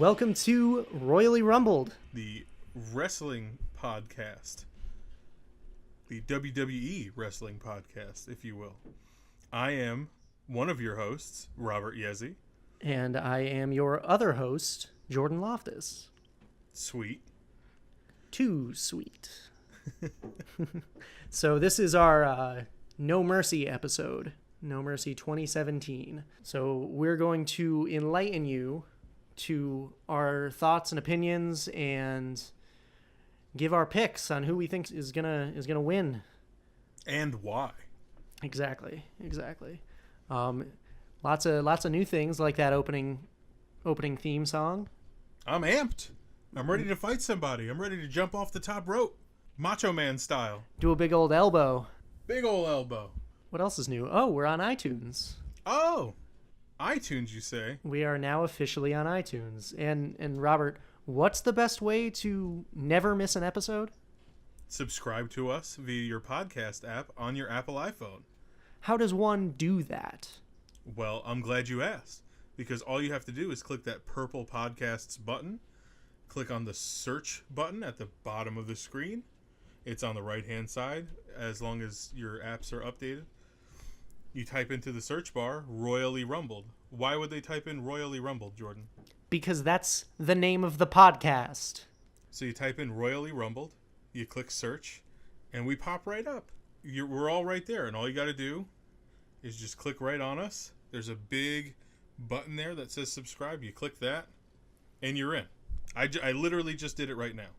Welcome to Royally Rumbled, the wrestling podcast, the WWE wrestling podcast, if you will. I am one of your hosts, Robert Yezi. and I am your other host, Jordan Loftus. Sweet. Too sweet. So this is our No Mercy episode, No Mercy 2017. So we're going to enlighten you to our thoughts and opinions and give our picks on who we think is gonna win. And why. Exactly. Lots of new things like that opening theme song. I'm amped. I'm ready to fight somebody. I'm ready to jump off the top rope. Macho Man style. Do a big old elbow. Big ol' elbow. What else is new? Oh, we're on iTunes. Oh, iTunes, you say? We are now officially on iTunes. And Robert, what's the best way to never miss an episode? Subscribe to us via your podcast app on your Apple iPhone. How does one do that? Well, I'm glad you asked, because all you have to do is click that purple podcasts button, click on the search button at the bottom of the screen. It's on the right-hand side, as long as your apps are updated. You type into the search bar, Royally Rumbled. Why would they type in Royally Rumbled, Jordan? Because that's the name of the podcast. So you type in Royally Rumbled, you click search, and we pop right up. We're all right there, and all you got to do is just click right on us. There's a big button there that says subscribe. You click that, and you're in. I literally just did it right now.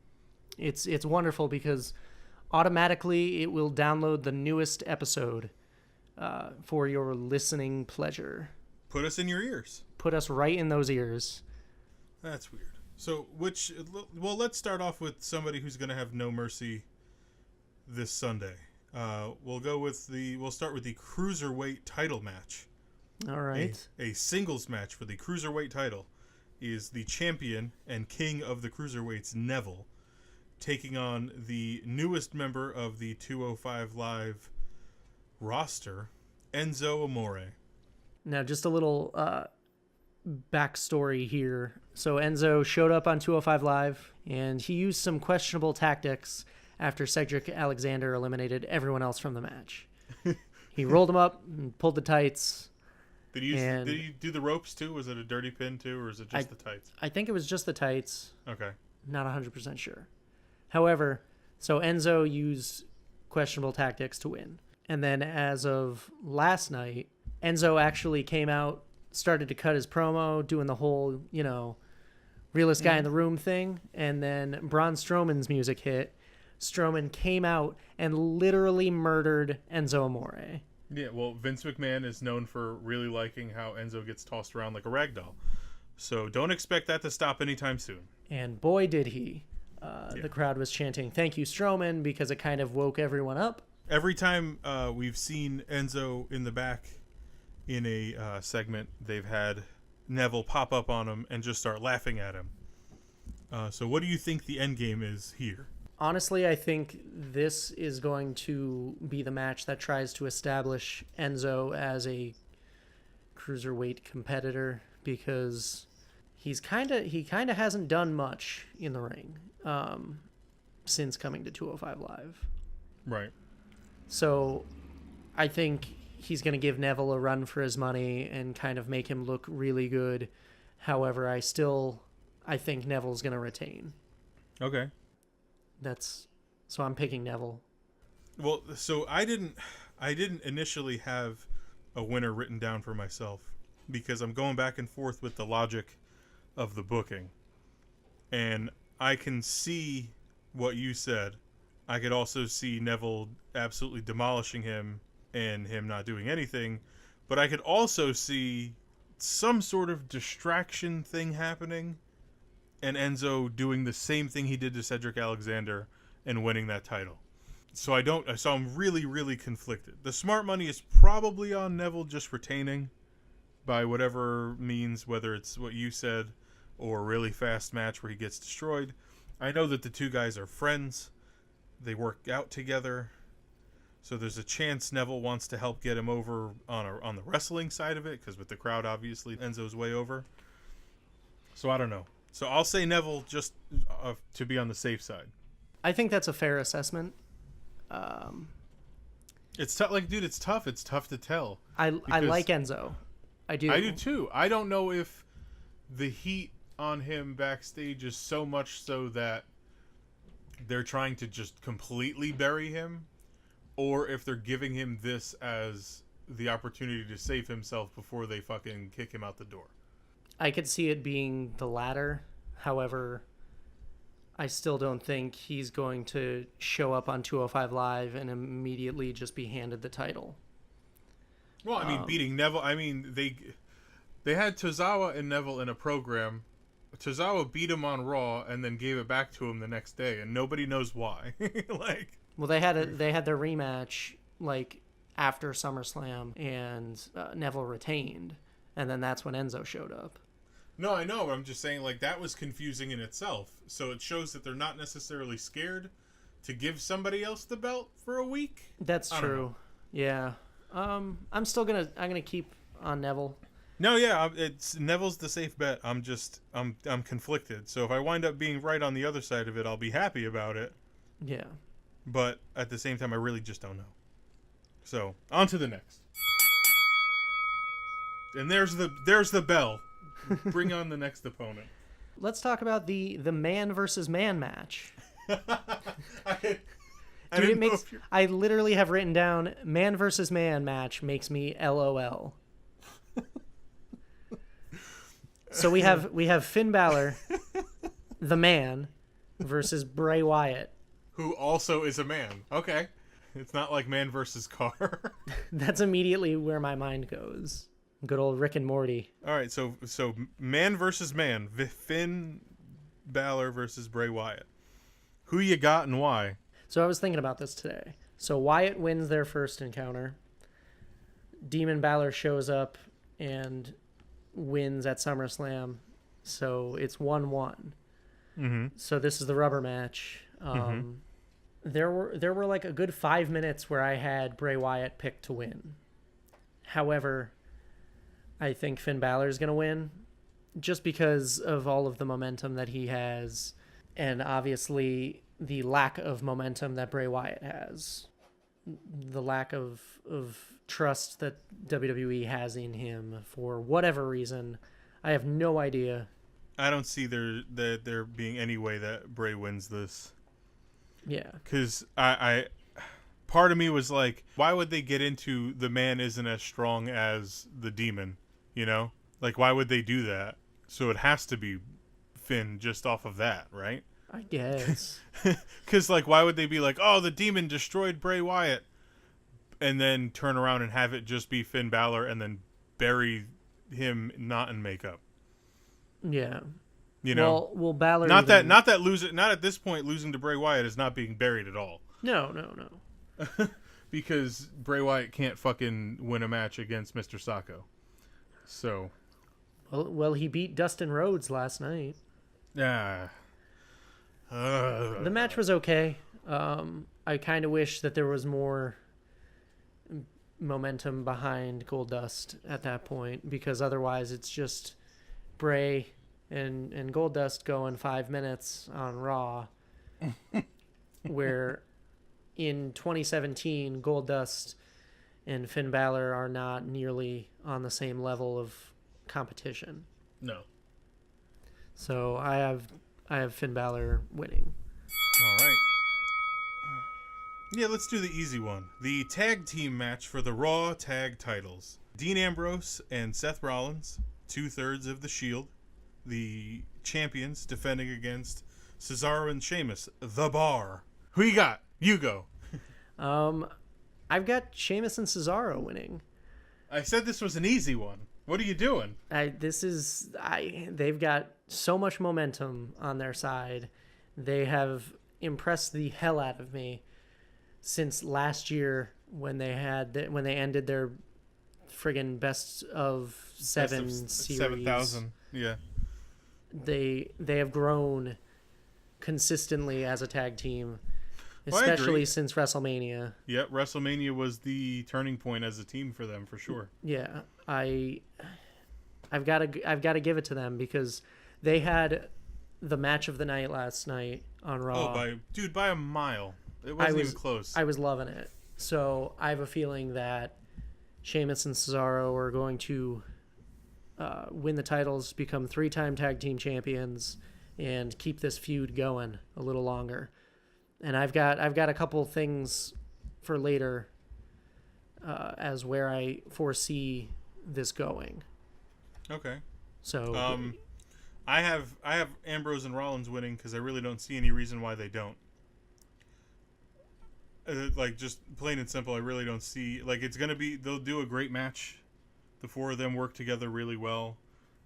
It's wonderful because automatically it will download the newest episode for your listening pleasure. Put us in your ears. Put us right in those ears. That's weird. So, let's start off with somebody who's going to have no mercy this Sunday. We'll start with the Cruiserweight title match. All right. A singles match for the Cruiserweight title is the champion and king of the Cruiserweights, Neville, taking on the newest member of the 205 Live roster, Enzo Amore. Now, just a little backstory here. So Enzo showed up on 205 Live, and he used some questionable tactics after Cedric Alexander eliminated everyone else from the match. He rolled him up and pulled the tights. Did he do the ropes too? Was it a dirty pin too, or is it just the tights? I think it was just the tights. Okay. Not 100% sure. However, so Enzo used questionable tactics to win. And then as of last night, Enzo actually came out, started to cut his promo, doing the whole, realest guy in the room thing. And then Braun Strowman's music hit. Strowman came out and literally murdered Enzo Amore. Yeah, well, Vince McMahon is known for really liking how Enzo gets tossed around like a rag doll. So don't expect that to stop anytime soon. And boy, did he. The crowd was chanting, "Thank you, Strowman," because it kind of woke everyone up. Every time we've seen Enzo in the back in a segment, they've had Neville pop up on him and just start laughing at him. So what do you think the end game is here? Honestly, I think this is going to be the match that tries to establish Enzo as a cruiserweight competitor, because he kind of hasn't done much in the ring since coming to 205 Live. Right. So I think he's going to give Neville a run for his money and kind of make him look really good. However, I think Neville's going to retain. Okay. So I'm picking Neville. Well, so I didn't initially have a winner written down for myself, because I'm going back and forth with the logic of the booking. And I can see what you said. I could also see Neville absolutely demolishing him and him not doing anything. But I could also see some sort of distraction thing happening and Enzo doing the same thing he did to Cedric Alexander and winning that title. So I'm really, really conflicted. The smart money is probably on Neville just retaining by whatever means, whether it's what you said or a really fast match where he gets destroyed. I know that the two guys are friends. They work out together. So there's a chance Neville wants to help get him over on the wrestling side of it, because with the crowd, obviously, Enzo's way over. So I don't know. So I'll say Neville just to be on the safe side. I think that's a fair assessment. It's tough. Like, dude, it's tough. It's tough to tell. I like Enzo. I do too. I don't know if the heat on him backstage is so much so that they're trying to just completely bury him, or if they're giving him this as the opportunity to save himself before they fucking kick him out the door. I could see it being the latter. However, I still don't think he's going to show up on 205 Live and immediately just be handed the title. Well, I mean, beating Neville. I mean, they had Tozawa and Neville in a program. Tozawa beat him on Raw and then gave it back to him the next day, and nobody knows why. Like, well, they had their rematch like after SummerSlam, and Neville retained, and then that's when Enzo showed up. No, I know, but I'm just saying, like, that was confusing in itself. So it shows that they're not necessarily scared to give somebody else the belt for a week. That's true. Yeah. I'm gonna keep on Neville. No, yeah, it's Neville's the safe bet. I'm conflicted. So if I wind up being right on the other side of it, I'll be happy about it. Yeah. But at the same time, I really just don't know. So on to the next. And there's the bell. Bring on the next opponent. Let's talk about the man versus man match. I literally have written down man versus man match makes me LOL. So we have Finn Balor, the man, versus Bray Wyatt, who also is a man. Okay, it's not like man versus car. That's immediately where my mind goes. Good old Rick and Morty. All right, so man versus man, Finn Balor versus Bray Wyatt. Who you got and why? So I was thinking about this today. So Wyatt wins their first encounter. Demon Balor shows up and wins at SummerSlam. So it's 1-1. Mm-hmm. So this is the rubber match. There were like a good 5 minutes where I had Bray Wyatt picked to win. However, I think Finn Balor is going to win just because of all of the momentum that he has, and obviously the lack of momentum that Bray Wyatt has. The lack of trust that WWE has in him for whatever reason. I have no idea. I don't see there being any way that Bray wins this. Yeah. Because I part of me was like, why would they get into the man isn't as strong as the demon? You know? Like, why would they do that? So it has to be Finn just off of that, right? I guess. Because, like, why would they be like, oh, the demon destroyed Bray Wyatt, and then turn around and have it just be Finn Balor and then bury him not in makeup? Yeah. You know? Well, Balor... Not at this point, losing to Bray Wyatt is not being buried at all. No. Because Bray Wyatt can't fucking win a match against Mr. Sacco. So... Well, he beat Dustin Rhodes last night. Yeah. The match was okay. I kind of wish that there was more momentum behind Goldust at that point, because otherwise it's just Bray and Goldust going 5 minutes on Raw, where in 2017 Goldust and Finn Balor are not nearly on the same level of competition. No. So I have Finn Balor winning. All right. Yeah, let's do the easy one. The tag team match for the Raw tag titles. Dean Ambrose and Seth Rollins, 2/3 of the Shield. The champions defending against Cesaro and Sheamus, The Bar. Who you got? You go. I've got Sheamus and Cesaro winning. I said this was an easy one. What are you doing? They've got so much momentum on their side. They have impressed the hell out of me since last year when they ended their friggin' best of 7 series. 7,000. Yeah. They have grown consistently as a tag team, especially since WrestleMania. Yep, WrestleMania was the turning point as a team for them, for sure. Yeah, I've got to give it to them, because they had the match of the night last night on Raw. Oh, by a mile. It wasn't even close. I was loving it. So I have a feeling that Sheamus and Cesaro are going to win the titles, become 3-time tag team champions, and keep this feud going a little longer. And I've got a couple things for later as where I foresee this going. Okay. So I have Ambrose and Rollins winning because I really don't see any reason why they don't. Like, just plain and simple, I really don't see... Like, it's going to be... They'll do a great match. The four of them work together really well.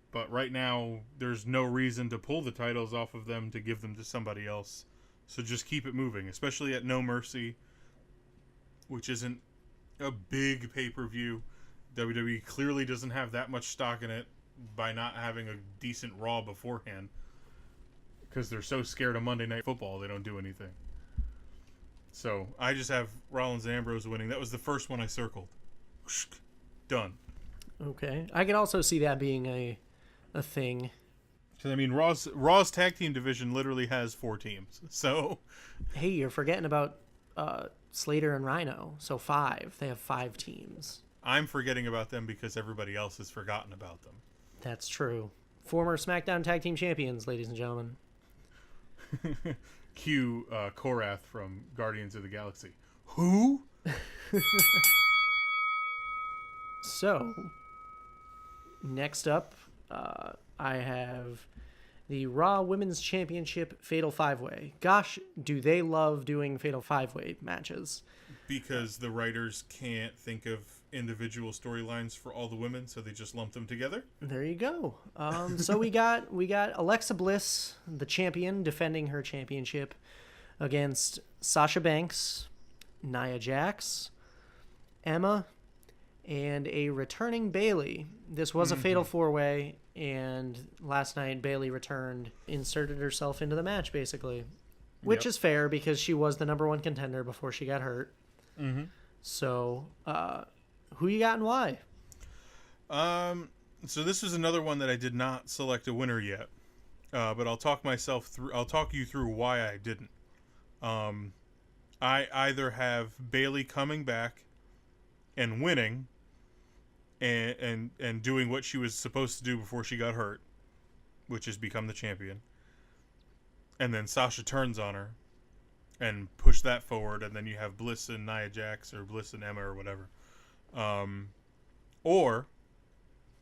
But right now, there's no reason to pull the titles off of them to give them to somebody else. So just keep it moving, especially at No Mercy, which isn't a big pay-per-view. WWE clearly doesn't have that much stock in it by not having a decent Raw beforehand. Because they're so scared of Monday Night Football, they don't do anything. So, I just have Rollins and Ambrose winning. That was the first one I circled. Done. Okay. I can also see that being a thing. Because, I mean, Raw's tag team division literally has 4 teams. So... Hey, you're forgetting about Slater and Rhino. So 5. They have 5 teams. I'm forgetting about them because everybody else has forgotten about them. That's true. Former SmackDown tag team champions, ladies and gentlemen. Cue Korath from Guardians of the Galaxy. Who? So, next up, I have the Raw Women's Championship Fatal 5-Way. Gosh, do they love doing Fatal 5-Way matches. Because the writers can't think of individual storylines for all the women, so they just lump them together. There you go. So we got Alexa Bliss, the champion, defending her championship against Sasha Banks, Nia Jax, Emma, and a returning Bayley. This was a fatal 4-way, and last night Bayley returned, inserted herself into the match, basically. Which is fair, because she was the number 1 contender before she got hurt. Mm-hmm. So, who you got and why? So this is another one that I did not select a winner yet. But I'll talk you through why I didn't. I either have Bayley coming back and winning and doing what she was supposed to do before she got hurt, which is become the champion. And then Sasha turns on her and push that forward, and then you have Bliss and Nia Jax, or Bliss and Emma, or whatever. Or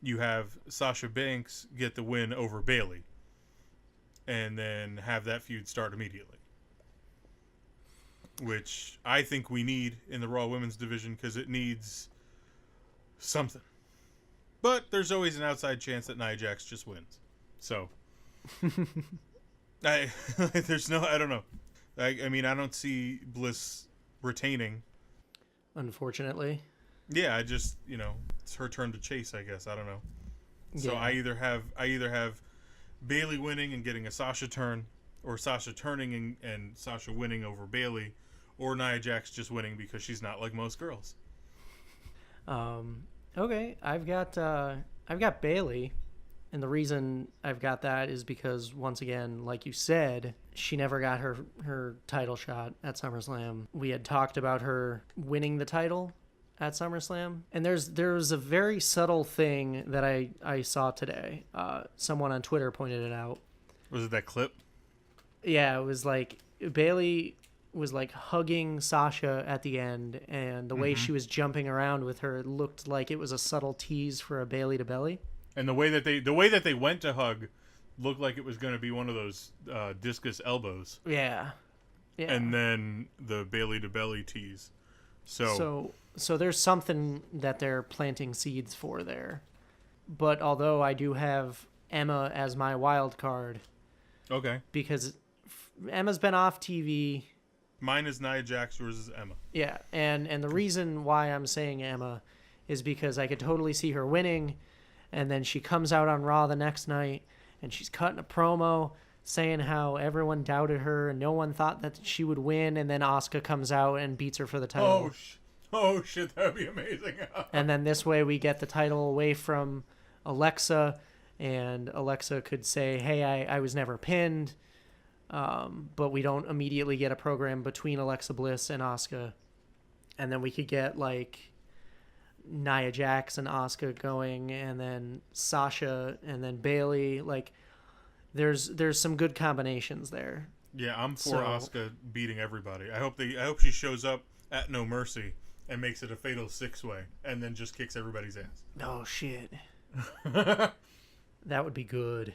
you have Sasha Banks get the win over Bayley, and then have that feud start immediately. Which I think we need in the Raw Women's division, because it needs something. But there's always an outside chance that Nia Jax just wins. So, I don't know. I mean, I don't see Bliss retaining. Unfortunately. Yeah, I just, it's her turn to chase, I guess. I don't know. So I either have Bayley winning and getting a Sasha turn, or Sasha turning and Sasha winning over Bayley, or Nia Jax just winning because she's not like most girls. Okay, I've got Bayley, and the reason I've got that is because, once again, like you said, she never got her title shot at SummerSlam. We had talked about her winning the title at SummerSlam, and there's a very subtle thing that I saw today. Someone on Twitter pointed it out. Was it that clip? Yeah, it was like Bayley was like hugging Sasha at the end, and the way she was jumping around with her, it looked like it was a subtle tease for a Bayley to belly. And the way that they went to hug looked like it was going to be one of those discus elbows. Yeah. And then the Bayley to belly tease. So there's something that they're planting seeds for there. But although I do have Emma as my wild card. Okay. Because Emma's been off TV. Mine is Nia Jax, yours is Emma. Yeah, and the reason why I'm saying Emma is because I could totally see her winning, and then she comes out on Raw the next night, and she's cutting a promo saying how everyone doubted her and no one thought that she would win, and then Asuka comes out and beats her for the title. Oh shit, that would be amazing. And then this way we get the title away from Alexa, and Alexa could say, hey, I was never pinned, but we don't immediately get a program between Alexa Bliss and Asuka. And then we could get, like, Nia Jax and Asuka going, and then Sasha, and then Bayley. Like, there's some good combinations there. Yeah, I'm for Asuka beating everybody. I hope she shows up at No Mercy and makes it a fatal 6-way, and then just kicks everybody's ass. Oh, shit. That would be good.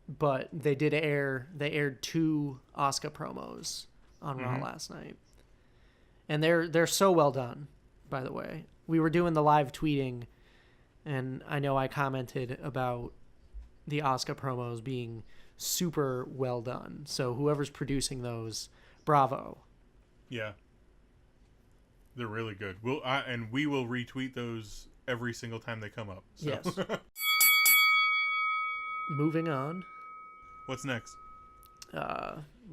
But they aired 2 Asuka promos on Raw last night. And they're so well done, by the way. We were doing the live tweeting, and I know I commented about the Asuka promos being super well done. So whoever's producing those, bravo. Yeah. They're really good. We will retweet those every single time they come up. So. Yes. Moving on. What's next?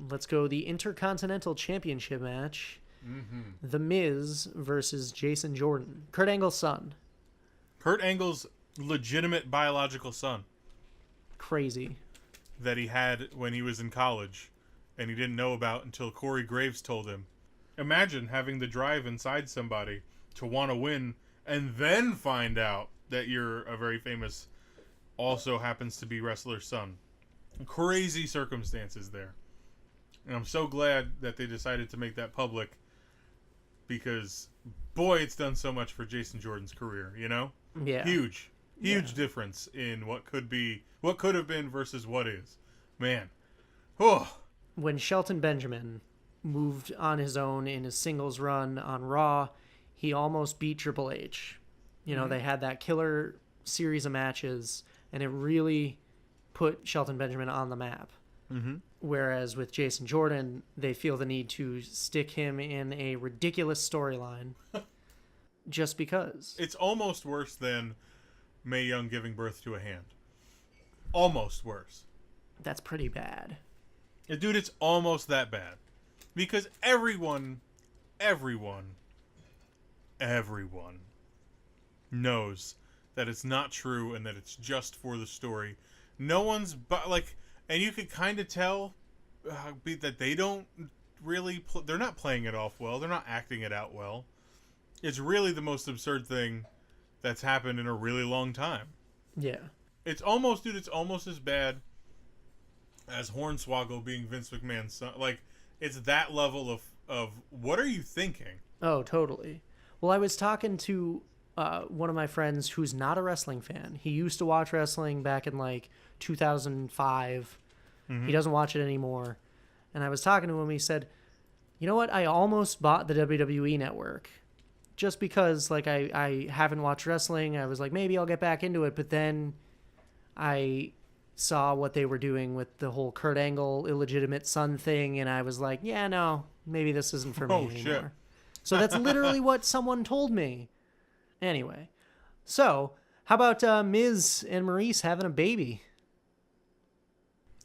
Let's go the Intercontinental Championship match. The Miz versus Jason Jordan. Kurt Angle's son. Kurt Angle's legitimate biological son. Crazy. That he had when he was in college and he didn't know about until Corey Graves told him. Imagine having the drive inside somebody to want to win and then find out that you're a very famous, also happens to be wrestler's son. Crazy circumstances there. And I'm so glad that they decided to make that public because, boy, it's done so much for Jason Jordan's career, you know? Yeah. Huge difference in what could have been versus what is. Man. Oh. When Shelton Benjamin moved on his own in his singles run on Raw, he almost beat Triple H. You know, they had that killer series of matches, and it really put Shelton Benjamin on the map. Whereas with Jason Jordan, they feel the need to stick him in a ridiculous storyline just because. It's almost worse than Mae Young giving birth to a hand. Almost worse. That's pretty bad. Dude, it's almost that bad. Because everyone knows that it's not true and that it's just for the story. No one's and you could kind of tell that they don't really they're not playing it off well. They're not acting it out well. It's really the most absurd thing that's happened in a really long time. Yeah. It's almost as bad as Hornswoggle being Vince McMahon's son. Like, it's that level of what are you thinking? Oh, totally. Well, I was talking to one of my friends who's not a wrestling fan. He used to watch wrestling back in, like, 2005. He doesn't watch it anymore. And I was talking to him. He said, you know what? I almost bought the WWE Network. Just because, like, I haven't watched wrestling. I was like, maybe I'll get back into it. But then I saw what they were doing with the whole Kurt Angle illegitimate son thing, and I was like, yeah, no, maybe this isn't for me anymore. Shit. So that's literally what someone told me. Anyway, so how about Miz and Maurice having a baby?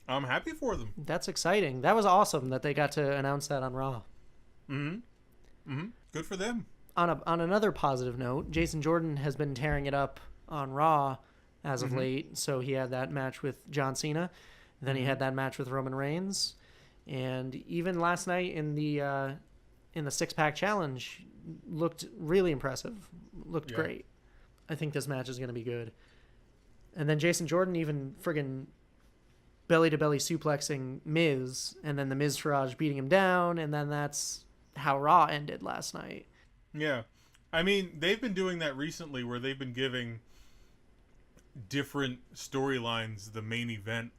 I'm happy for them. That's exciting. That was awesome that they got to announce that on Raw. Good for them. On another positive note, Jason Jordan has been tearing it up on Raw as of late. So he had that match with John Cena. Then he had that match with Roman Reigns. And even last night in the six-pack challenge, looked really impressive. Looked great. I think this match is going to be good. And then Jason Jordan even friggin' belly-to-belly suplexing Miz, and then the Miztourage beating him down, and then that's how Raw ended last night. Yeah. I mean, they've been doing that recently where they've been giving different storylines the main event.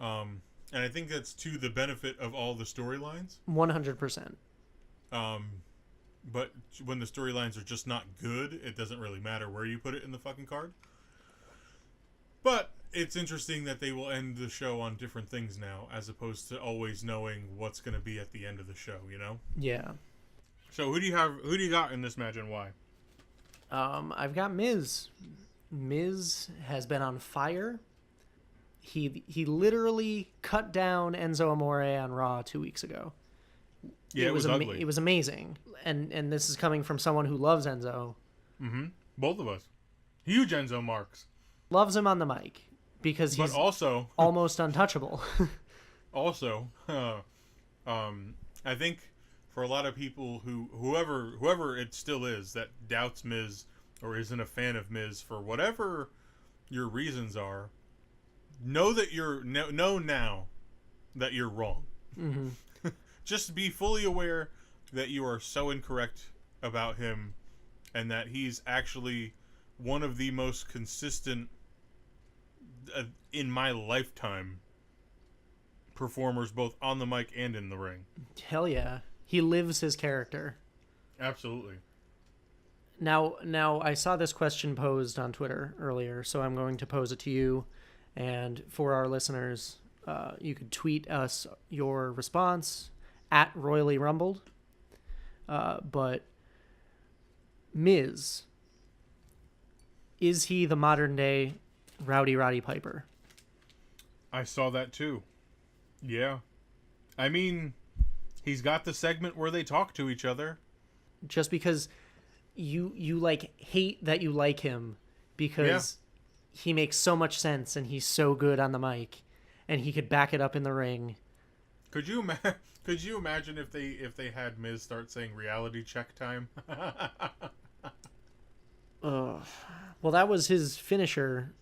And I think that's to the benefit of all the storylines. 100%. But when the storylines are just not good, it doesn't really matter where you put it in the fucking card. But it's interesting that they will end the show on different things now, as opposed to always knowing what's going to be at the end of the show, you know? Yeah. So who do you got in this match and why? I've got Miz. Miz has been on fire. He literally cut down Enzo Amore on Raw 2 weeks ago. Yeah, it was ugly. It was amazing. And this is coming from someone who loves Enzo. Both of us. Huge Enzo marks. Loves him on the mic because he's But also, almost untouchable. also, I think for a lot of people whoever it still is that doubts Miz or isn't a fan of Miz for whatever your reasons are, know now that you're wrong. Mm-hmm. Just be fully aware that you are so incorrect about him, and that he's actually one of the most consistent in my lifetime performers, both on the mic and in the ring. Hell yeah. He lives his character. Absolutely. Now I saw this question posed on Twitter earlier, so I'm going to pose it to you. And for our listeners, you could tweet us your response at Royally Rumbled. But Miz, is he the modern day Rowdy Roddy Piper? I saw that too. Yeah. I mean, he's got the segment where they talk to each other. Just because you like hate that you like him because he makes so much sense and he's so good on the mic and he could back it up in the ring. Could you imagine if they had Miz start saying reality check time? Well, that was his finisher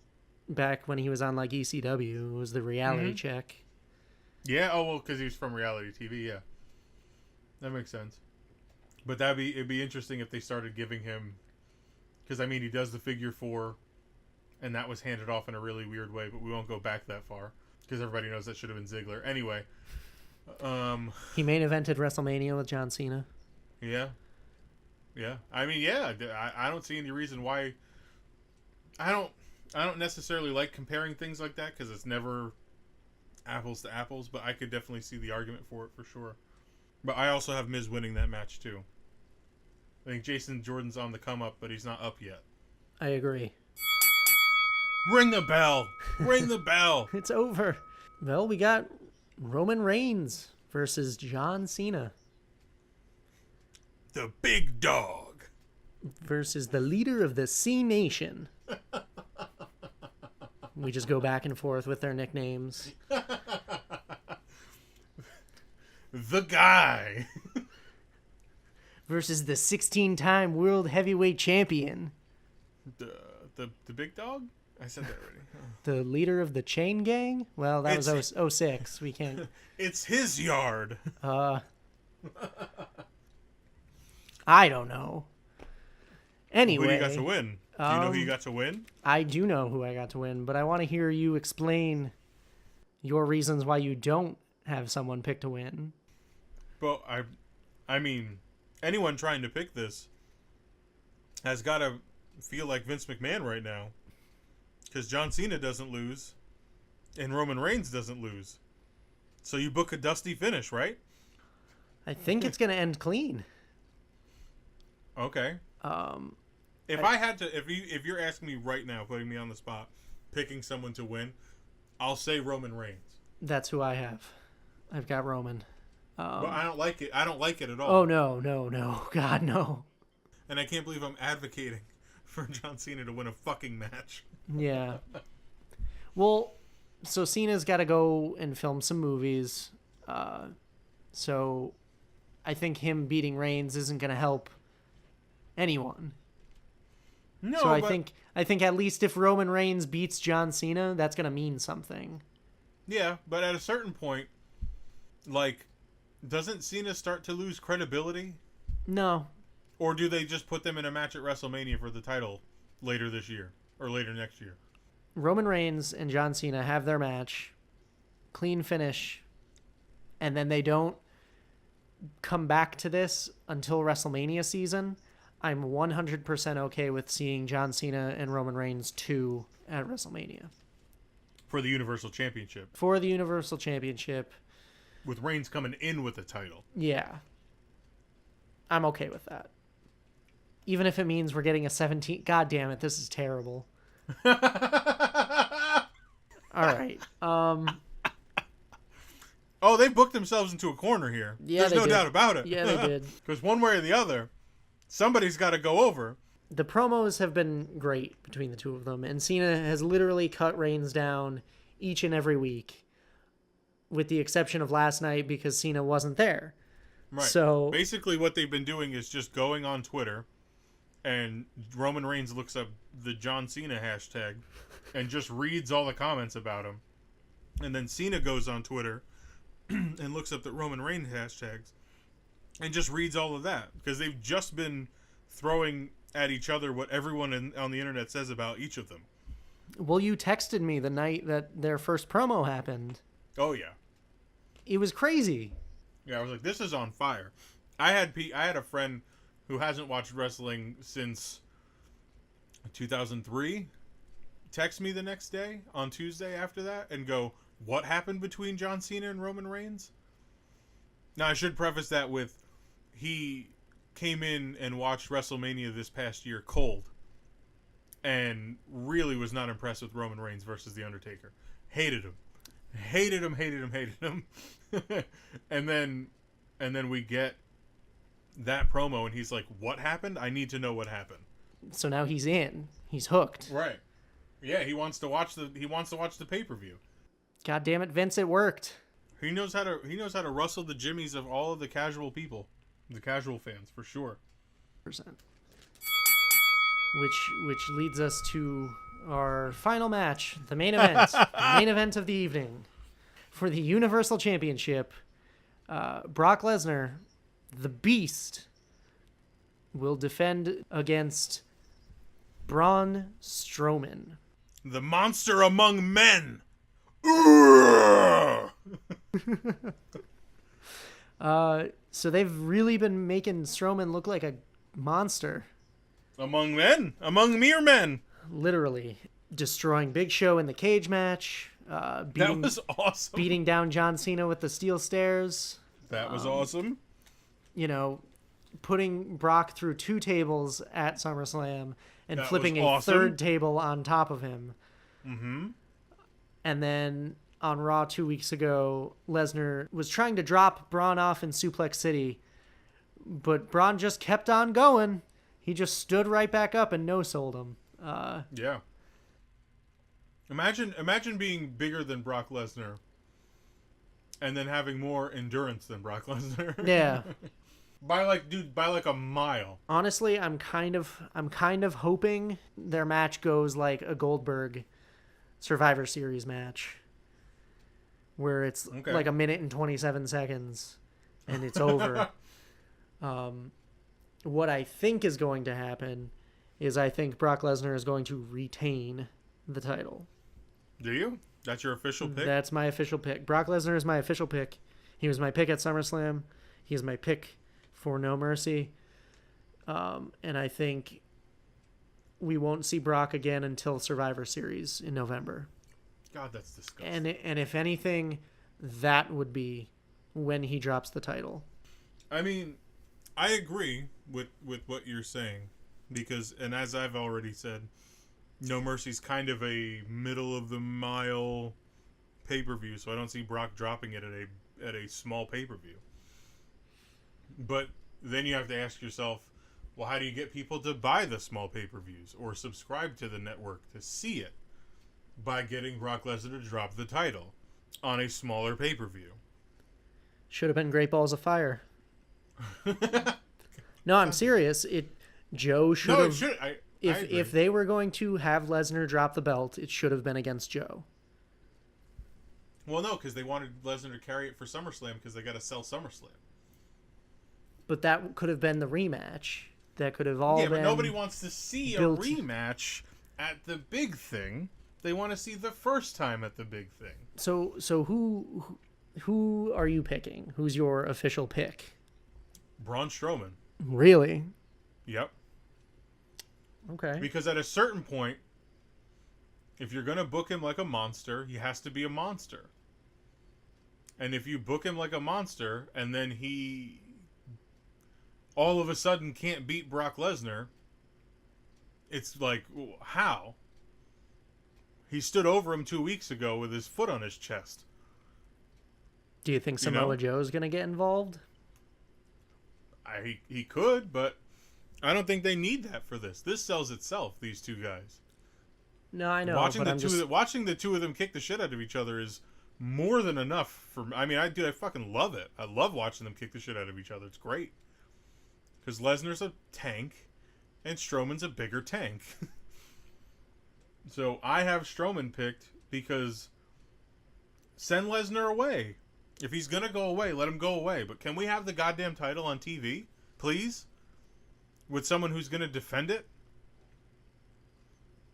back when he was on like ECW. It was the reality check. Yeah, oh well, because he was from reality TV. Yeah, that makes sense. But it'd be interesting if they started giving him, because I mean he does the figure 4, and that was handed off in a really weird way. But we won't go back that far because everybody knows that should have been Ziggler. Anyway, he main evented WrestleMania with John Cena. Yeah. I mean, yeah. I don't see any reason why. I don't necessarily like comparing things like that because it's never apples to apples. But I could definitely see the argument for it for sure. But I also have Miz winning that match too. I think Jason Jordan's on the come up, but he's not up yet. I agree. Ring the bell. Ring the bell. It's over. Well, we got Roman Reigns versus John Cena. The big dog. Versus the leader of the C Nation. We just go back and forth with their nicknames. The guy. Versus the 16-time world heavyweight champion. The big dog? I said that already. The leader of the chain gang? Well, that was 06. We can't. It's his yard. I don't know. Anyway. Who do you got to win? Do you know who you got to win? I do know who I got to win, but I want to hear you explain your reasons why you don't have someone picked to win. Well, I mean, anyone trying to pick this has got to feel like Vince McMahon right now. Because John Cena doesn't lose, and Roman Reigns doesn't lose. So you book a dusty finish, right? I think it's going to end clean. Okay. If you're asking me right now, putting me on the spot, picking someone to win, I'll say Roman Reigns. That's who I have. I've got Roman. But I don't like it. I don't like it at all. Oh, no. God, no. And I can't believe I'm advocating for John Cena to win a fucking match. Yeah. Well, so Cena's got to go and film some movies. So I think him beating Reigns isn't going to help anyone. No, so I think at least if Roman Reigns beats John Cena, that's going to mean something. Yeah, but at a certain point, like, doesn't Cena start to lose credibility? No. Or do they just put them in a match at WrestleMania for the title later this year or later next year? Roman Reigns and John Cena have their match, clean finish, and then they don't come back to this until WrestleMania season. I'm 100% okay with seeing John Cena and Roman Reigns 2 at WrestleMania. For the Universal Championship. For the Universal Championship. With Reigns coming in with the title. Yeah. I'm okay with that. Even if it means we're getting a 17... God damn it, this is terrible. All right. Oh, they booked themselves into a corner here. Yeah, There's no doubt about it. Yeah, they did. Because one way or the other, somebody's got to go over. the promos have been great between the two of them, and Cena has literally cut Reigns down each and every week, with the exception of last night because Cena wasn't there. Right. So basically what they've been doing is just going on Twitter, and Roman Reigns looks up the John Cena hashtag and just reads all the comments about him. And then Cena goes on Twitter and looks up the Roman Reigns hashtags and just reads all of that, because they've just been throwing at each other what everyone on the internet says about each of them. Well, you texted me the night that their first promo happened. Oh, yeah. It was crazy. Yeah, I was like, this is on fire. I had a friend who hasn't watched wrestling since 2003 text me the next day on Tuesday after that and go, what happened between John Cena and Roman Reigns? Now, I should preface that with, he came in and watched WrestleMania this past year cold and really was not impressed with Roman Reigns versus The Undertaker. Hated him. and then we get that promo and he's like, what happened? I need to know what happened. So now he's in. He's hooked. Right. Yeah, he wants to watch the pay-per-view. God damn it, Vince, it worked. He knows how to rustle the jimmies of all of the casual people. The casual fans, for sure. Which leads us to our final match, the main event. The main event of the evening. For the Universal Championship, Brock Lesnar, the Beast, will defend against Braun Strowman. The monster among men! So they've really been making Strowman look like a monster. Among men? Among mere men! Literally. Destroying Big Show in the cage match. That was awesome. Beating down John Cena with the steel stairs. That was awesome. You know, putting Brock through 2 tables at SummerSlam and That flipping was a awesome. 3rd table on top of him. Mm-hmm. And then on Raw 2 weeks ago, Lesnar was trying to drop Braun off in Suplex City, but Braun just kept on going. He just stood right back up and no-sold him. Yeah. Imagine being bigger than Brock Lesnar and then having more endurance than Brock Lesnar. Yeah. by like a mile. Honestly, I'm kind of hoping their match goes like a Goldberg Survivor Series match, where it's like 1 minute and 27 seconds and it's over. What I think is going to happen is I think Brock Lesnar is going to retain the title. Do you? That's your official pick? That's my official pick. Brock Lesnar is my official pick. He was my pick at SummerSlam. He is my pick for No Mercy. And I think we won't see Brock again until Survivor Series in November. God, that's disgusting. And if anything, that would be when he drops the title. I mean, I agree with what you're saying, because, and as I've already said, No Mercy's kind of a middle of the mile pay-per-view, so I don't see Brock dropping it at a small pay-per-view. But then you have to ask yourself, well, how do you get people to buy the small pay-per-views or subscribe to the network to see it? By getting Brock Lesnar to drop the title on a smaller pay-per-view. Should have been Great Balls of Fire. No, I'm serious. Joe should have. No, it should. I agree. If they were going to have Lesnar drop the belt, it should have been against Joe. Well, no, because they wanted Lesnar to carry it for SummerSlam because they got to sell SummerSlam. But that could have been the rematch. That could have all been. Yeah, but nobody wants to see a rematch at the big thing. They want to see the first time at the big thing. So who are you picking? Who's your official pick? Braun Strowman. Really? Yep. Okay. Because at a certain point, if you're going to book him like a monster, he has to be a monster. And if you book him like a monster, and then he all of a sudden can't beat Brock Lesnar, it's like, how? He stood over him 2 weeks ago with his foot on his chest. Do you think Samoa Joe's going to get involved? He could, but I don't think they need that for this. This sells itself. These two guys. No, I know. Watching but watching the two of them kick the shit out of each other is more than enough for. I mean, I fucking love it. I love watching them kick the shit out of each other. It's great. Because Lesnar's a tank, and Strowman's a bigger tank. So I have Strowman picked because send Lesnar away. If he's gonna go away, let him go away. But can we have the goddamn title on TV, please? With someone who's gonna defend it?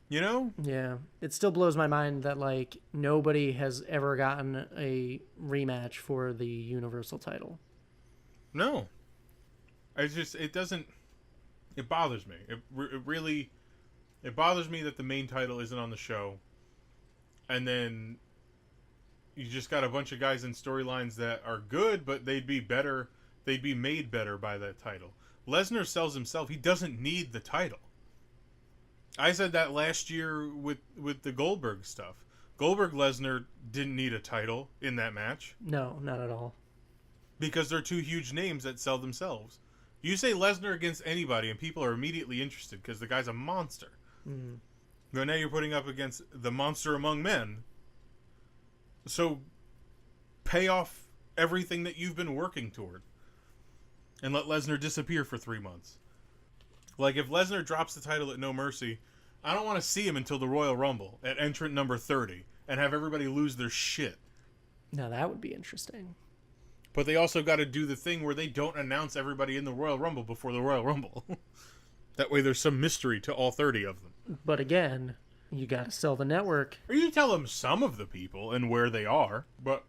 You know? Yeah. It still blows my mind that, like, nobody has ever gotten a rematch for the Universal title. No. It doesn't... It bothers me. It bothers me that the main title isn't on the show. And then you just got a bunch of guys in storylines that are good, but they'd be better. They'd be made better by that title. Lesnar sells himself. He doesn't need the title. I said that last year with the Goldberg stuff. Goldberg-Lesnar didn't need a title in that match. No, not at all. Because they're two huge names that sell themselves. You say Lesnar against anybody and people are immediately interested because the guy's a monster. Mm. But now you're putting up against the monster among men. So pay off everything that you've been working toward. And let Lesnar disappear for 3 months. Like, if Lesnar drops the title at No Mercy, I don't want to see him until the Royal Rumble at entrant number 30 and have everybody lose their shit. Now, that would be interesting. But they also got to do the thing where they don't announce everybody in the Royal Rumble before the Royal Rumble. That way there's some mystery to all 30 of them. But again, you got to sell the network. Or you tell them some of the people and where they are, but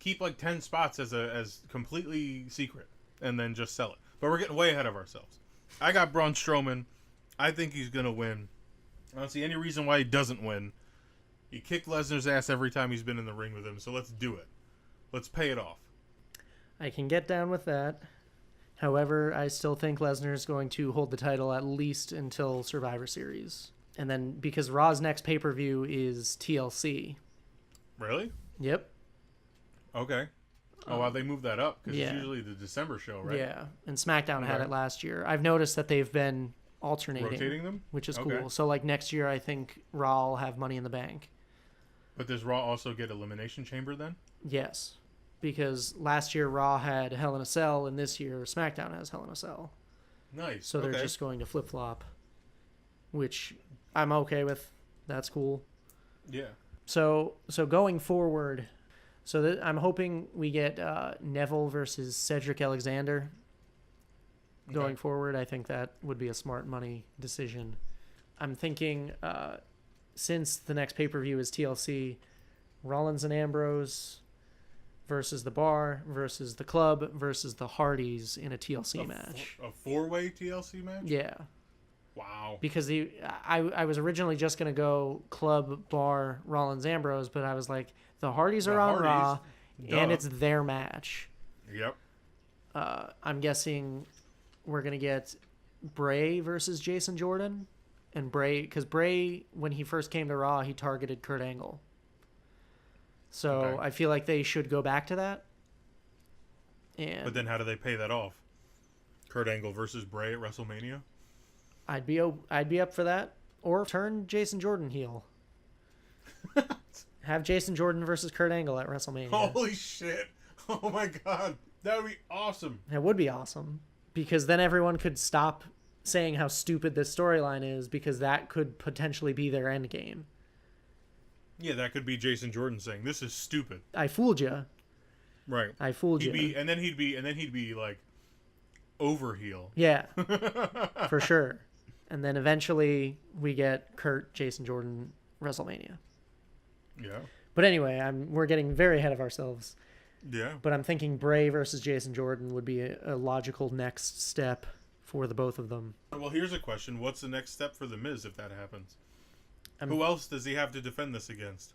keep like 10 spots as completely secret and then just sell it. But we're getting way ahead of ourselves. I got Braun Strowman. I think he's going to win. I don't see any reason why he doesn't win. He kicked Lesnar's ass every time he's been in the ring with him, so let's do it. Let's pay it off. I can get down with that. However, I still think Lesnar is going to hold the title at least until Survivor Series. And then, because Raw's next pay-per-view is TLC. Really? Yep. Okay. Oh, wow, they moved that up because yeah. it's usually the December show, right? Yeah, and SmackDown had it last year. I've noticed that they've been alternating. Rotating them? Which is Okay. cool. So, like, next year, I think Raw will have Money in the Bank. But does Raw also get Elimination Chamber then? Yes. Because last year, Raw had Hell in a Cell, and this year, SmackDown has Hell in a Cell. Nice. So they're just going to flip-flop, which I'm okay with. That's cool. Yeah. So going forward... So I'm hoping we get Neville versus Cedric Alexander going forward. I think that would be a smart money decision. I'm thinking since the next pay-per-view is TLC, Rollins and Ambrose versus The Bar versus The Club versus the Hardys in a TLC match. A four-way TLC match? Yeah. Wow. Because I was originally just going to go Club, Bar, Rollins, Ambrose, but I was like, the Hardys are on Raw, and it's their match. Yep. I'm guessing we're going to get Bray versus Jason Jordan. And because Bray, when he first came to Raw, he targeted Kurt Angle. So I feel like they should go back to that. But then how do they pay that off? Kurt Angle versus Bray at WrestleMania? I'd be up for that. Or turn Jason Jordan heel. Have Jason Jordan versus Kurt Angle at WrestleMania. Holy shit. Oh my god. That would be awesome. It would be awesome. Because then everyone could stop saying how stupid this storyline is, because that could potentially be their end game. Yeah, that could be Jason Jordan saying, "This is stupid. I fooled you." Right. I fooled you. And then he'd be like over heel. Yeah. For sure. And then eventually we get Kurt, Jason Jordan, WrestleMania. Yeah. But anyway, we're getting very ahead of ourselves. Yeah. But I'm thinking Bray versus Jason Jordan would be a logical next step for the both of them. Well, here's a question. What's the next step for The Miz if that happens? Who else does he have to defend this against?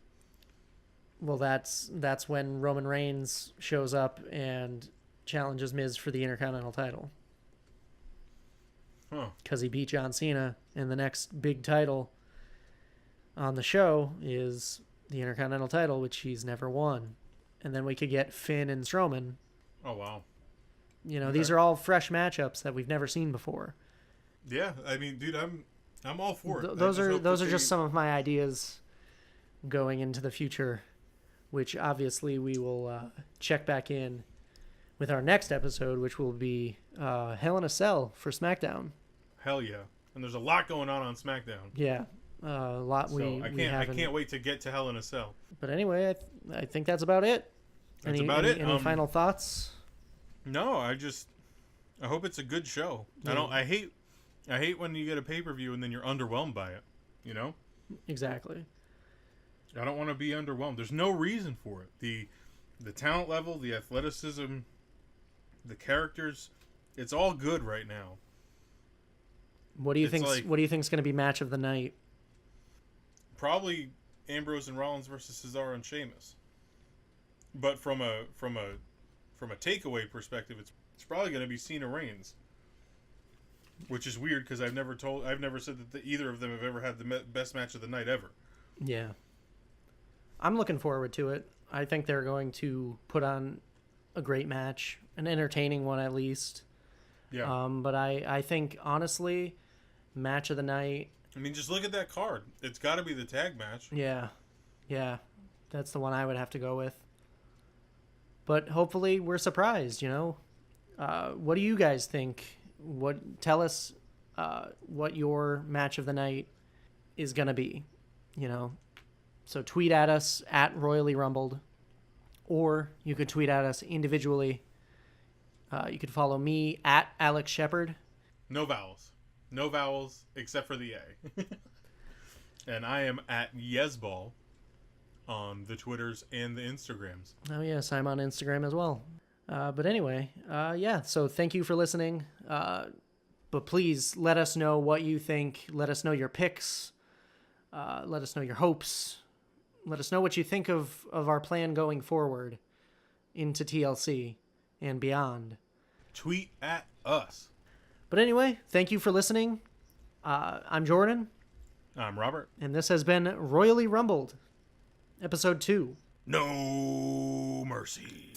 Well, that's when Roman Reigns shows up and challenges Miz for the Intercontinental title. Huh. Because he beat John Cena, and the next big title on the show is the Intercontinental title, which he's never won. And then we could get Finn and Strowman. Oh, wow. You know, these are all fresh matchups that we've never seen before. Yeah, I mean, dude, I'm all for it. Those are just some of my ideas going into the future, which obviously we will check back in with our next episode, which will be Hell in a Cell for SmackDown. Hell yeah. And there's a lot going on SmackDown. Yeah, a lot. So I can't wait to get to Hell in a Cell. But anyway, I think that's about it. That's about it. Any final thoughts? No, I hope it's a good show. Yeah. I hate when you get a pay-per-view and then you're underwhelmed by it, you know? Exactly. I don't want to be underwhelmed. There's no reason for it. The talent level, the athleticism, the characters, it's all good right now. What do you think? What do you think is going to be match of the night? Probably Ambrose and Rollins versus Cesaro and Sheamus. But from a takeaway perspective, it's probably going to be Cena Reigns, which is weird because I've never said that either of them have ever had the best match of the night ever. Yeah, I'm looking forward to it. I think they're going to put on a great match, an entertaining one at least. Yeah. But I think honestly, match of the night. I mean, just look at that card. It's got to be the tag match. Yeah, that's the one I would have to go with. But hopefully we're surprised, you know. What do you guys think? Tell us what your match of the night is going to be, you know. So tweet at us at Royally Rumbled, or you could tweet at us individually. You could follow me at Alex Shepard. No vowels except for the A. And I am at Yesball on the Twitters and the Instagrams. Oh yes, I'm on Instagram as well. But anyway, yeah, so thank you for listening. But please let us know what you think. Let us know your picks. Let us know your hopes. Let us know what you think of our plan going forward into TLC and beyond. Tweet at us. But anyway, thank you for listening. I'm Jordan. I'm Robert. And this has been Royally Rumbled, Episode 2. No mercy.